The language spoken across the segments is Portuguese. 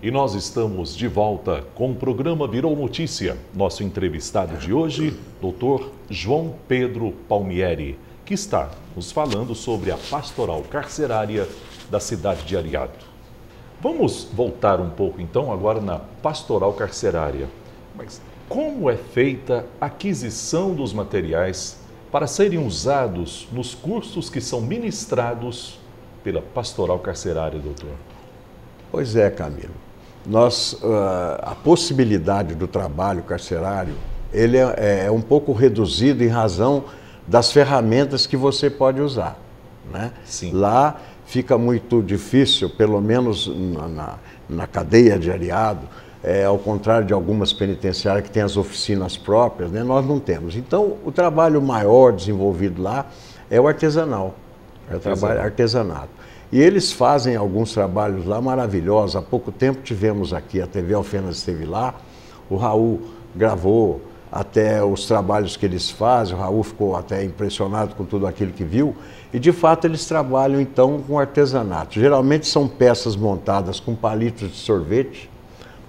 E nós estamos de volta com o programa Virou Notícia. Nosso entrevistado de hoje, Dr. João Pedro Palmieri, que está nos falando sobre a pastoral carcerária da cidade de Areado. Vamos voltar um pouco então agora na pastoral carcerária. Mas como é feita a aquisição dos materiais para serem usados nos cursos que são ministrados pela pastoral carcerária, doutor? Pois é, Camilo. A possibilidade do trabalho carcerário, ele é um pouco reduzido em razão das ferramentas que você pode usar, né? Sim. Lá fica muito difícil, pelo menos na cadeia de Areado, ao contrário de algumas penitenciárias que têm as oficinas próprias, né? Nós não temos. Então, o trabalho maior desenvolvido lá é o artesanal, é o trabalho artesanato. E eles fazem alguns trabalhos lá maravilhosos. Há pouco tempo tivemos aqui, a TV Alfenas esteve lá, o Raul gravou até os trabalhos que eles fazem, o Raul ficou até impressionado com tudo aquilo que viu, e de fato eles trabalham então com artesanato. Geralmente são peças montadas com palitos de sorvete,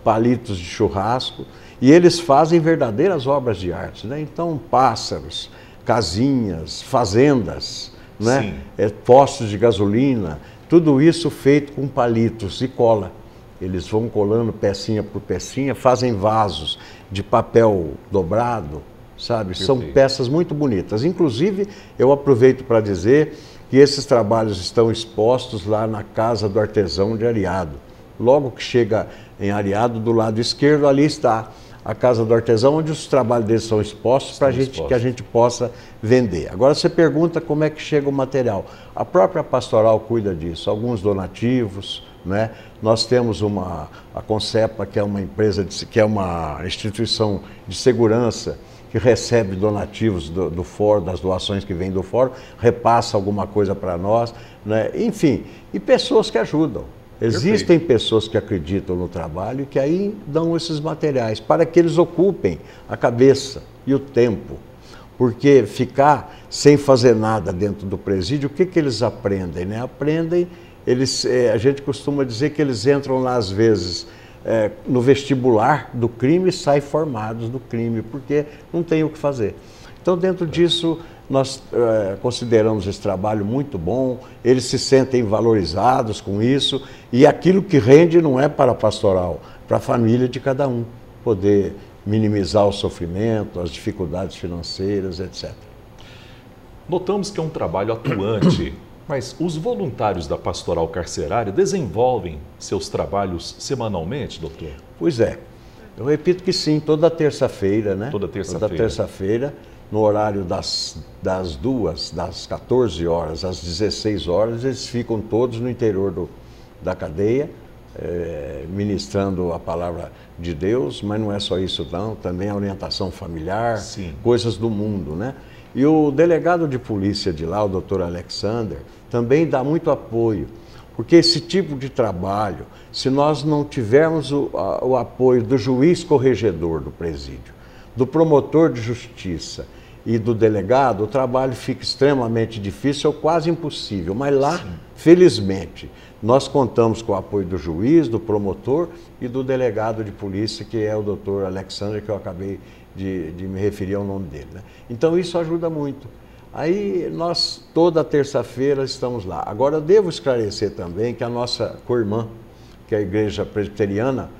palitos de churrasco, e eles fazem verdadeiras obras de arte, né? Então, pássaros, casinhas, fazendas, né? Postos de gasolina, tudo isso feito com palitos e cola. Eles vão colando pecinha por pecinha, fazem vasos de papel dobrado, sabe? Perfeito. São peças muito bonitas. Inclusive, eu aproveito para dizer que esses trabalhos estão expostos lá na Casa do Artesão de Areado. Logo que chega em Areado, do lado esquerdo, ali está a Casa do Artesão, onde os trabalhos deles são expostos para que a gente possa vender. Agora você pergunta como é que chega o material. A própria pastoral cuida disso, alguns donativos, né? Nós temos a Concepa, que é uma empresa, que é uma instituição de segurança que recebe donativos do fórum, das doações que vêm do fórum, repassa alguma coisa para nós, né? Enfim, e pessoas que ajudam. Existem pessoas que acreditam no trabalho e que aí dão esses materiais para que eles ocupem a cabeça e o tempo. Porque ficar sem fazer nada dentro do presídio, o que eles aprendem, né? Aprendem, a gente costuma dizer que eles entram lá às vezes no vestibular do crime e saem formados do crime, porque não tem o que fazer. Então, dentro disso, nós consideramos esse trabalho muito bom, eles se sentem valorizados com isso, e aquilo que rende não é para a pastoral, para a família de cada um, poder minimizar o sofrimento, as dificuldades financeiras, etc. Notamos que é um trabalho atuante, mas os voluntários da pastoral carcerária desenvolvem seus trabalhos semanalmente, doutor? Pois é, eu repito que sim, toda terça-feira, né? Toda terça-feira. Toda terça-feira, no horário das 14 horas às 16 horas, eles ficam todos no interior da cadeia, ministrando a palavra de Deus, mas não é só isso não, também a orientação familiar, sim, coisas do mundo, né? E o delegado de polícia de lá, o doutor Alexander, também dá muito apoio, porque esse tipo de trabalho, se nós não tivermos o apoio do juiz corregedor do presídio, do promotor de justiça e do delegado, o trabalho fica extremamente difícil ou quase impossível. Mas lá, sim, felizmente, nós contamos com o apoio do juiz, do promotor e do delegado de polícia, que é o doutor Alexandre, que eu acabei de me referir ao nome dele, né? Então isso ajuda muito. Aí nós, toda terça-feira, estamos lá. Agora eu devo esclarecer também que a nossa co-irmã, que é a Igreja Presbiteriana,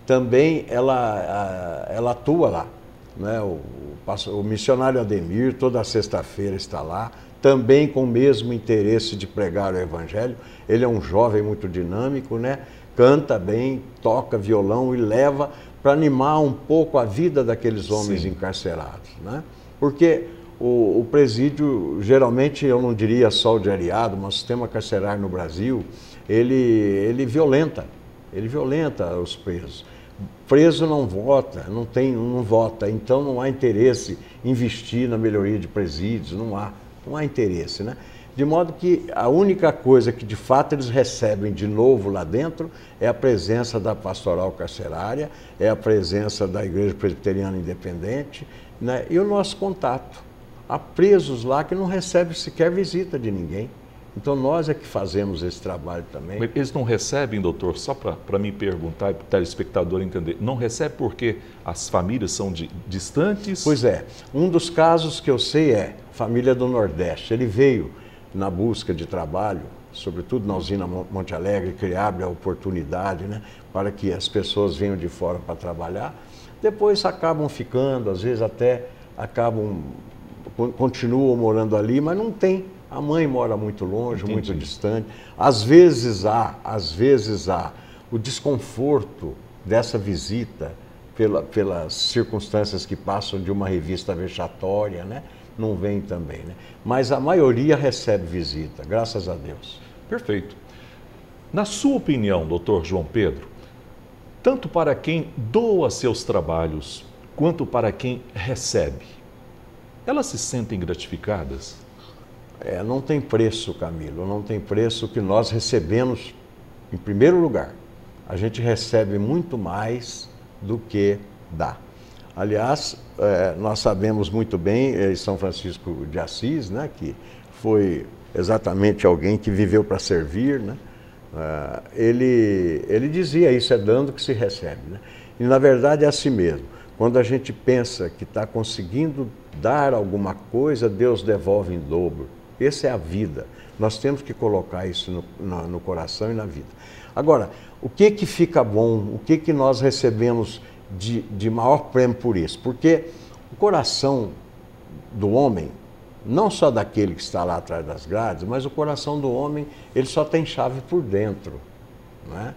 também ela atua lá, né? O missionário Ademir, toda sexta-feira está lá, também com o mesmo interesse de pregar o Evangelho. Ele é um jovem muito dinâmico, né? Canta bem, toca violão e leva para animar um pouco a vida daqueles homens, sim, encarcerados, né? Porque o presídio, geralmente, eu não diria só o de Areado, mas o sistema carcerário no Brasil, ele violenta os presos. Preso não vota, não vota, então não há interesse em investir na melhoria de presídios, não há interesse, né? De modo que a única coisa que de fato eles recebem de novo lá dentro é a presença da pastoral carcerária, é a presença da Igreja Presbiteriana Independente, né? E o nosso contato. Há presos lá que não recebem sequer visita de ninguém. Então nós é que fazemos esse trabalho também. Eles não recebem, doutor, só para me perguntar e para o telespectador entender, não recebe porque as famílias são distantes? Pois é, um dos casos que eu sei é família do Nordeste. Ele veio na busca de trabalho, sobretudo na usina Monte Alegre, que abre a oportunidade, né, para que as pessoas venham de fora para trabalhar. Depois acabam ficando, às vezes até continuam morando ali, mas não tem. A mãe mora muito longe, Entendi. muito distante. Às vezes há o desconforto dessa visita pelas circunstâncias que passam de uma revista vexatória, né? Não vem também, né? Mas a maioria recebe visita, graças a Deus. Perfeito. Na sua opinião, doutor João Pedro, tanto para quem doa seus trabalhos, quanto para quem recebe, elas se sentem gratificadas? Não tem preço, Camilo, não tem preço que nós recebemos, em primeiro lugar. A gente recebe muito mais do que dá. Aliás, nós sabemos muito bem, São Francisco de Assis, né, que foi exatamente alguém que viveu para servir, né? Ele dizia isso, é dando que se recebe, né? E na verdade é assim mesmo. Quando a gente pensa que está conseguindo dar alguma coisa, Deus devolve em dobro. Essa é a vida. Nós temos que colocar isso no coração e na vida. Agora, o que fica bom, o que nós recebemos de maior prêmio por isso? Porque o coração do homem, não só daquele que está lá atrás das grades, mas o coração do homem, ele só tem chave por dentro, né?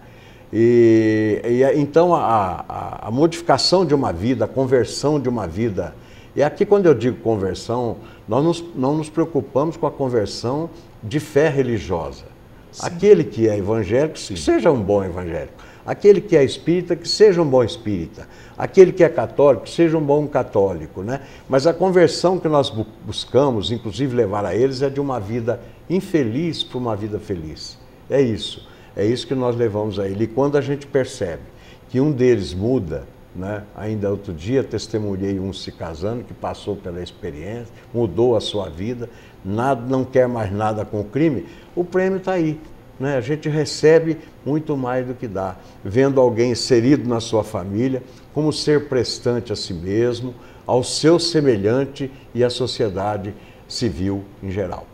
Então a modificação de uma vida, a conversão de uma vida, e aqui quando eu digo conversão, nós não nos preocupamos com a conversão de fé religiosa. Sim. Aquele que é evangélico, que seja um bom evangélico. Aquele que é espírita, que seja um bom espírita. Aquele que é católico, que seja um bom católico, né? Mas a conversão que nós buscamos, inclusive levar a eles, é de uma vida infeliz para uma vida feliz. É isso. É isso que nós levamos a ele. E quando a gente percebe que um deles muda, né? Ainda outro dia testemunhei um se casando que passou pela experiência, mudou a sua vida, não quer mais nada com o crime, o prêmio está aí, né? A gente recebe muito mais do que dá, vendo alguém inserido na sua família, como ser prestante a si mesmo, ao seu semelhante e à sociedade civil em geral.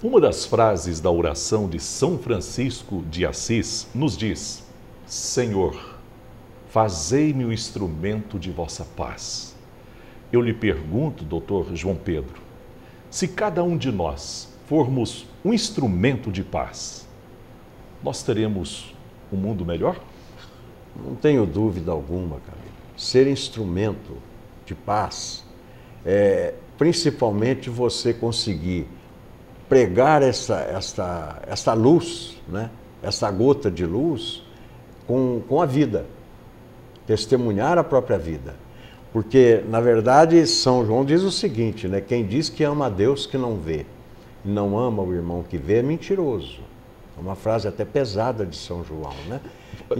Uma das frases da oração de São Francisco de Assis nos diz: Senhor, fazei-me o instrumento de vossa paz. Eu lhe pergunto, doutor João Pedro, se cada um de nós formos um instrumento de paz, nós teremos um mundo melhor? Não tenho dúvida alguma, Camilo. Ser instrumento de paz é principalmente você conseguir pregar essa luz, né? Essa gota de luz com a vida. Testemunhar a própria vida. Porque, na verdade, São João diz o seguinte, né? Quem diz que ama a Deus que não vê e não ama o irmão que vê é mentiroso. É uma frase até pesada de São João, né?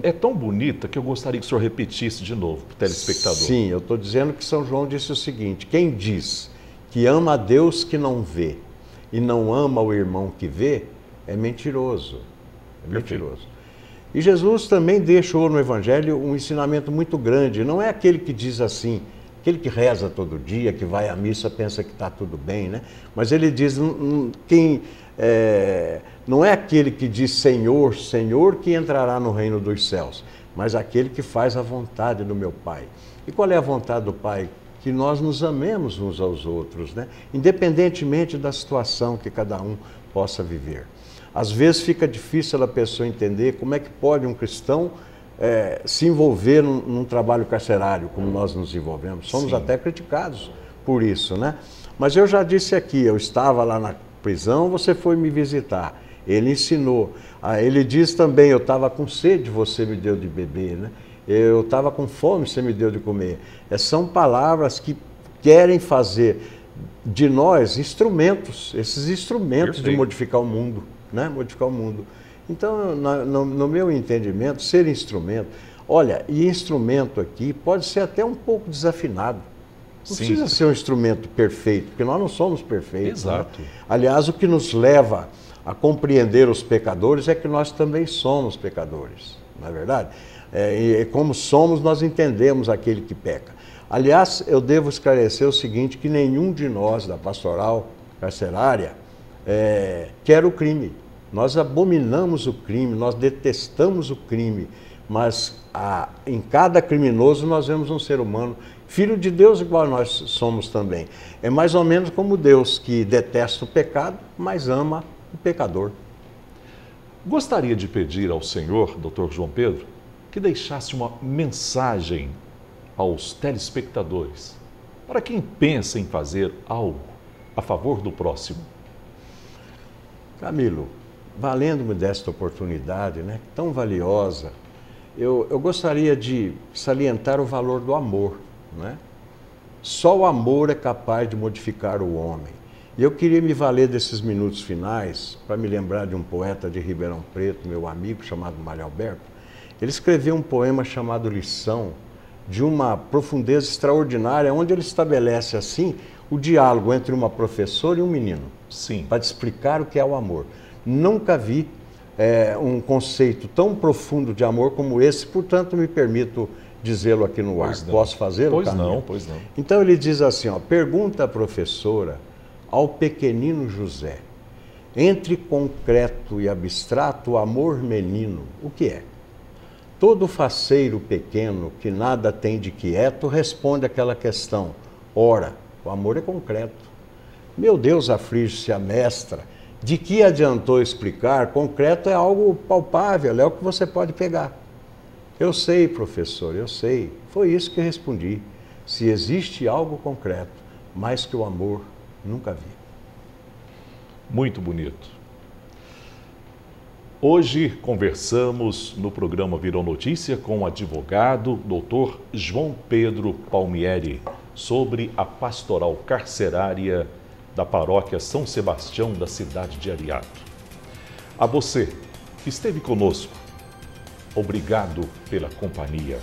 É tão bonita que eu gostaria que o senhor repetisse de novo para o telespectador. Sim, eu estou dizendo que São João disse o seguinte: quem diz que ama a Deus que não vê e não ama o irmão que vê é mentiroso. É mentiroso. E Jesus também deixou no Evangelho um ensinamento muito grande. Não é aquele que diz assim, aquele que reza todo dia, que vai à missa, pensa que está tudo bem, né? Mas ele diz, não é aquele que diz Senhor, Senhor, que entrará no reino dos céus, mas aquele que faz a vontade do meu Pai. E qual é a vontade do Pai? Que nós nos amemos uns aos outros, né? Independentemente da situação que cada um possa viver. Às vezes fica difícil a pessoa entender como é que pode um cristão se envolver num trabalho carcerário, como nós nos envolvemos. Somos Sim. até criticados por isso, né? Mas eu já disse aqui, eu estava lá na prisão, você foi me visitar. Ele ensinou. Ele diz também, eu estava com sede, você me deu de beber, né? Eu estava com fome, você me deu de comer. São palavras que querem fazer de nós instrumentos, esses instrumentos Perfeito. de modificar o mundo, né? Modificar o mundo. Então, no meu entendimento, ser instrumento... Olha, e instrumento aqui pode ser até um pouco desafinado. Não precisa ser um instrumento perfeito, porque nós não somos perfeitos. Exato. Né? Aliás, o que nos leva a compreender os pecadores é que nós também somos pecadores, não é verdade? E como somos, nós entendemos aquele que peca. Aliás, eu devo esclarecer o seguinte, que nenhum de nós da pastoral carcerária quer o crime. Nós abominamos o crime, nós detestamos o crime, mas em cada criminoso nós vemos um ser humano, filho de Deus igual nós somos também. É mais ou menos como Deus, que detesta o pecado, mas ama o pecador. Gostaria de pedir ao senhor, Dr. João Pedro, que deixasse uma mensagem aos telespectadores, para quem pensa em fazer algo a favor do próximo. Camilo, valendo-me desta oportunidade, né, tão valiosa, eu gostaria de salientar o valor do amor. Né? Só o amor é capaz de modificar o homem. E eu queria me valer desses minutos finais para me lembrar de um poeta de Ribeirão Preto, meu amigo, chamado Mário Alberto. Ele escreveu um poema chamado Lição, de uma profundeza extraordinária, onde ele estabelece assim o diálogo entre uma professora e um menino. Sim. Para te explicar o que é o amor. Nunca vi um conceito tão profundo de amor como esse, portanto me permito dizê-lo aqui no ar. Posso fazê-lo, Pois Camilo? não, pois não. Então ele diz assim, ó, pergunta a professora ao pequenino José, entre concreto e abstrato o amor menino, o que é? Todo faceiro pequeno que nada tem de quieto responde àquela questão. Ora, o amor é concreto. Meu Deus, aflige-se a mestra. De que adiantou explicar? Concreto é algo palpável, é o que você pode pegar. Eu sei, professor, eu sei. Foi isso que respondi. Se existe algo concreto, mais que o amor, nunca vi. Muito bonito. Hoje conversamos no programa Virou Notícia com o advogado Dr. João Pedro Palmieri sobre a pastoral carcerária da paróquia São Sebastião da cidade de Ariado. A você que esteve conosco, obrigado pela companhia.